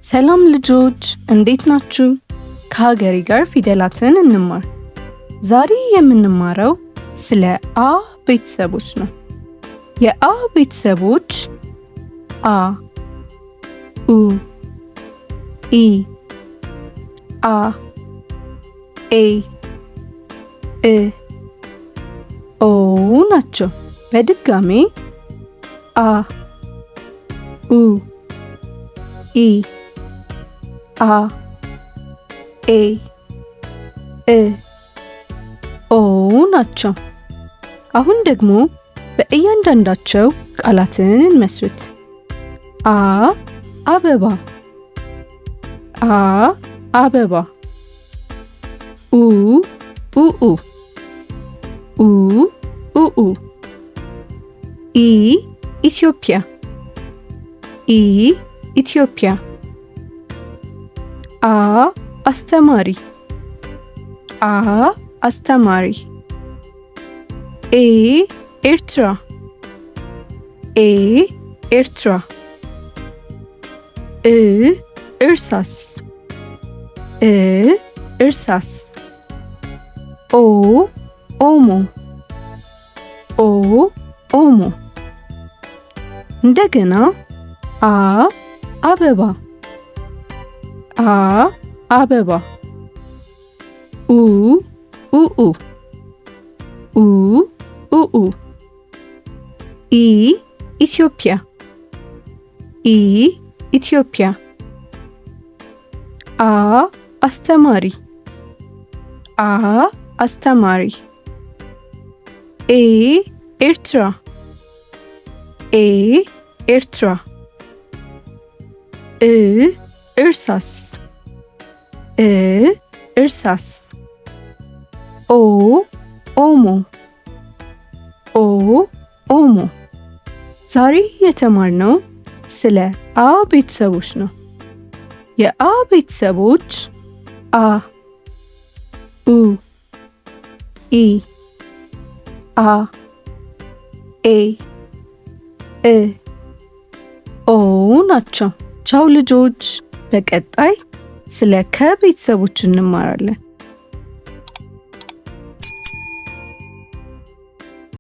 ሰላም ልጆች እንዴት ናችሁ? ከሀገሬ ጋር ፊደላትን እንማር። ዛሬ የምንማረው ስለ አ ቤተሰቦች ነው። የአ ቤተሰቦች አ፣ ኡ፣ ኢ፣ አ፣ ኤ፣ እ፣ ኦ ናቸው። በድጋሜ አ፣ ኡ፣ ኢ፣ አ፣ ኤ፣ እ፣ ኦ ናቸው። አሁን ደግሞ በእያንዳንዳቸው ቃላትን እንመስርት። አ አበባ፣ አ አበባ። ኡ ኡኡ፣ ኡ ኡኡ። ኢ ኢትዮጵያ፣ ኢ ኢትዮጵያ። አ አስተማሪ፣ አ አስተማሪ። ኤ ኤርትራ፣ ኤ ኤርትራ። እ እርሳስ፣ እ እርሳስ። ኦ ኦሞ፣ ኦ ኦሞ። እንደገና አ አበባ፣ አ አበባ። ኡ ኡኡ፣ ኡ ኡኡ። ኢ ኢትዮጵያ፣ ኢ ኢትዮጵያ። አ አስተማሪ፣ አ አስተማሪ። ኤ ኤርትራ፣ ኤ ኤርትራ። እ እርሳስ፣ እ እርሳስ። ኦ ኦሞ፣ ኦ ኦሞ። ዛሬ የተማርነው ስለ አ ቤተሰቦች ነው። የአ ቤተሰቦች አ፣ ኡ፣ ኢ፣ አ፣ ኤ፣ እ፣ ኦ ናቸው። ቻው ልጆች፣ በቀጣይ ስለ ከ ቤተሰቦች እንማራለን።